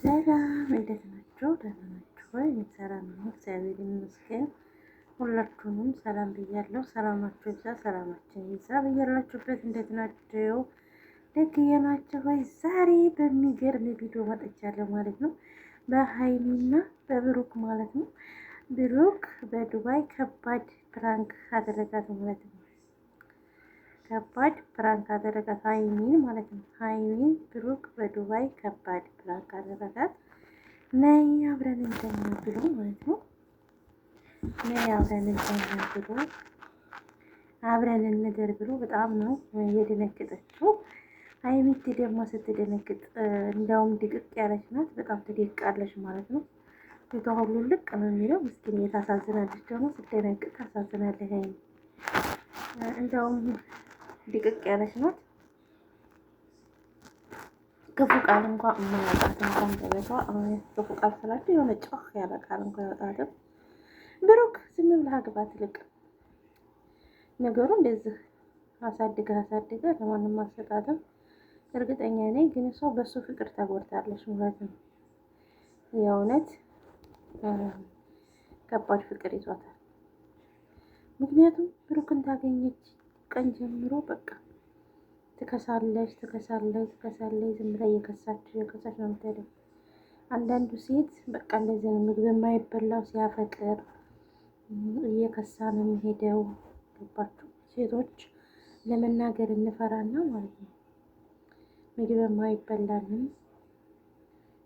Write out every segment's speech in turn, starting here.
ሰላም እንዴት ናችሁ? ደህና ናችሁ ወይ? ሰላም ነው፣ እግዚአብሔር ይመስገን። ሁላችሁንም ሰላም ብያለሁ። ሰላማችሁ ይብዛ፣ ሰላማችን ይብዛ ብያላችሁበት። እንዴት ናችሁ? ደግዬ ናችሁ ወይ? ዛሬ በሚገርም ቪዲዮ መጥቻለሁ ማለት ነው። በሀይሚና በብሩክ ማለት ነው። ብሩክ በዱባይ ከባድ ፕራንክ አደረጋት ማለት ነው። ከባድ ፕራንክ አደረጋት ሀይሚን ማለት ነው። ሀይሚን ብሩክ በዱባይ ከባድ ፕራንክ አደረጋት። ነይ አብረን እንተኛ ብሎ ማለት ነው። ነይ አብረን እንተኛ ብሎ አብረን እንደር ብሎ በጣም ነው የደነገጠችው። ሀይሚት ደግሞ ስትደነግጥ እንደውም ድቅቅ ያለች ናት። በጣም ትደቃለች ማለት ነው። ፊቷ ሁሉ ልቅ ነው የሚለው። ምስኪን ታሳዝናለች። ደግሞ ስትደነግጥ ታሳዝናለች ሀይሚ እንደውም ድቅቅ ያለች ናት። ክፉ ቃል እንኳን የማያውቃት እንኳን በቤቷ ክፉ ቃል ስላቸው የሆነ ጮህ ያለ ቃል እንኳን ያወጣትም። ብሩክ ዝም ብለህ አግባት። ልቅ ነገሩ እንደዚህ አሳድገህ ለማንም አልሰጣትም። እርግጠኛ ነኝ ግን እሷ በሱ ፍቅር ተጎድታለች ማለት ነው። የእውነት ከባድ ፍቅር ይዟታል። ምክንያቱም ብሩክን ታገኘች ቀን ጀምሮ በቃ ትከሳለች። ዝም ብላ እየከሳች ነው የምትሄደው። አንዳንዱ ሴት በቃ እንደዚህ ነው፣ ምግብ የማይበላው ሲያፈቅር እየከሳ ነው የሚሄደው። ገባችሁ? ሴቶች ለመናገር እንፈራና ማለት ነው። ምግብ የማይበላንም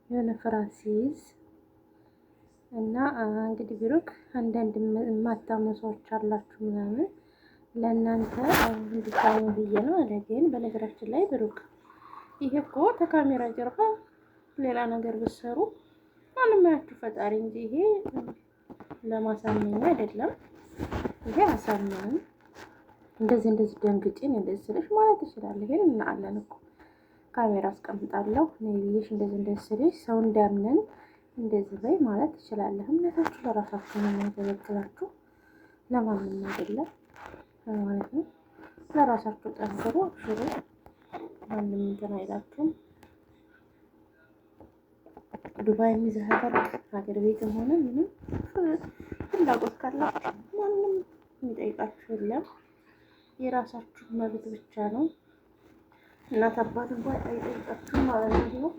የሆነ ፍርሃት ሲይዝ እና እንግዲህ ብሩክ አንዳንድ የማታምኑ ሰዎች አላችሁ ምናምን ለእናንተ እንድታዩ ብዬ ነው አለ። ግን በነገራችን ላይ ብሩክ ይሄ እኮ ከካሜራ ጀርባ ሌላ ነገር ብትሰሩ ማንም ያችሁ ፈጣሪ እንጂ ይሄ ለማሳመኛ አይደለም። ይሄ አሳመኝ እንደዚህ ደንግጬን እንደዚህ ስልሽ ማለት ትችላለህ። ግን እናአለን እኮ ካሜራ አስቀምጣለሁ ነው ብዬሽ እንደዚህ ስልሽ ሰው እንዳምነን እንደዚህ በይ ማለት ትችላለህ። እምነታችሁ ለራሳችሁ ነው የሚያገለግላችሁ፣ ለማንም አይደለም ማለት ነው። ለራሳችሁ ጠንክሩ፣ አብሽሩ። ማንም እንትን አይላችሁም። ዱባይ የሚዘሀተር ሀገር ቤትም ሆነ ምንም ፍላጎት ካላችሁ ማንም የሚጠይቃችሁ የለም። የራሳችሁ መብት ብቻ ነው። እናት አባት እንኳን አይጠይቃችሁም ማለት ነው።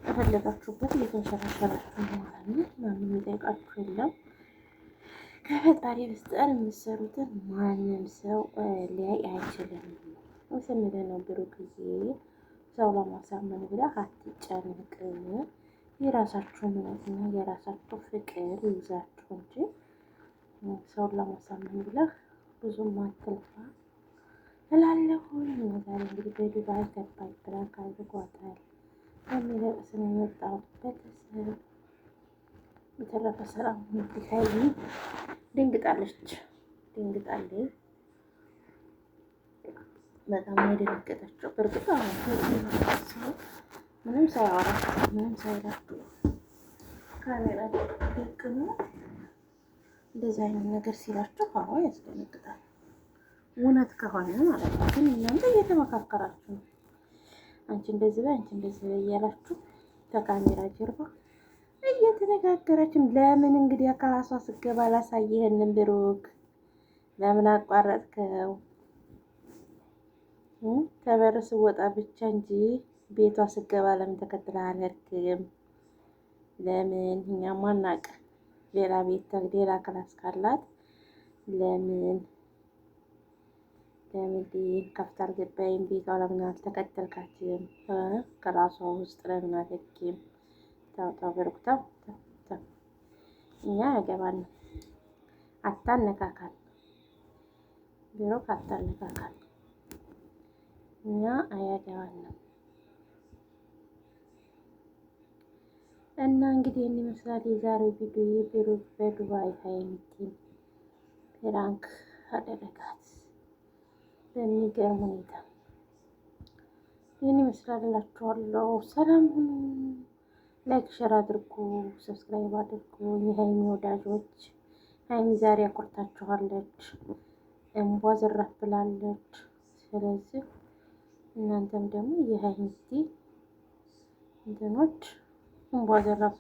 ከፈለጋችሁበት እየተንሸራሸራችሁ ማለት ነው። ማንም የሚጠይቃችሁ የለም። ከፈጣሪ በስተቀር የምትሰሩትን ማንም ሰው ሊያይ አይችልም። ስንል ነው ብሩክዬ፣ ሰው ለማሳመን ብለህ አትጨንቅ። የራሳችሁ እምነትና የራሳችሁ ፍቅር ይዛችሁ እንጂ ሰውን ለማሳመን ብለህ ብዙም አትልፋ እላለሁ። ዛሬ እንግዲህ በዱባይ ከባድ ፕራንክ አድርጓታል በሚለው ስም የመጣሁት ቤተሰብ። በተረፈ ሰላም እንግዲህ ሀይሚ ደንግጣለች። በጣም የደነገጠችው በእርግጥ ምንም ሳያወራችሁ ምንም ሳይላችሁ ካሜራ ደቅኖ እንደዚህ አይነት ነገር ሲላችሁ አዎ ያስደነግጣል። እውነት ከሆነ ማለት ነው። ግን እናንተ እየተመካከራችሁ ነው። አንቺ እንደዚህ በይ፣ አንቺ እንደዚህ በይ እያላችሁ ከካሜራ ጀርባ እየተነጋገራችሁ ለምን እንግዲህ አካላሷ ስገባ ላሳየህንን ብሩክ ለምን አቋረጥከው? ከበር ስወጣ ብቻ እንጂ ቤቷ ስገባ ለምን ተከትለህ አልሄድክም? ለምን እኛ ማናቅ ሌላ ቤት ሌላ ክላስ ካላት ለምን ከፍታ አልገባይም? ቤቷ ለምን አልተከተልካትም? ከራሷ ውስጥ ለምን አልሄድክም? ታው ብሩክ ታው እኛ ያገባን አታነካካል። ብሩክ አታነካካል። እኛ አያገባንም። እና እንግዲህ ይህን ይመስላል የዛሬው ቪዲዮ። ብሩክ በዱባይ ሀይሚን ፕራንክ አደረጋት በሚገርም ሁኔታ። ይህን ይመስላል እላችኋለሁ። ሰላም ሁኑ። ላይክ ሸር አድርጉ፣ ሰብስክራይብ አድርጉ። የሀይሚ ወዳጆች ሀይሚ ዛሬ አኮርታችኋለች፣ እንቧ ዘራፍ ብላለች። ስለዚህ እናንተም ደግሞ የሀይሚቲ እንትኖች እንቧ ዘራፍ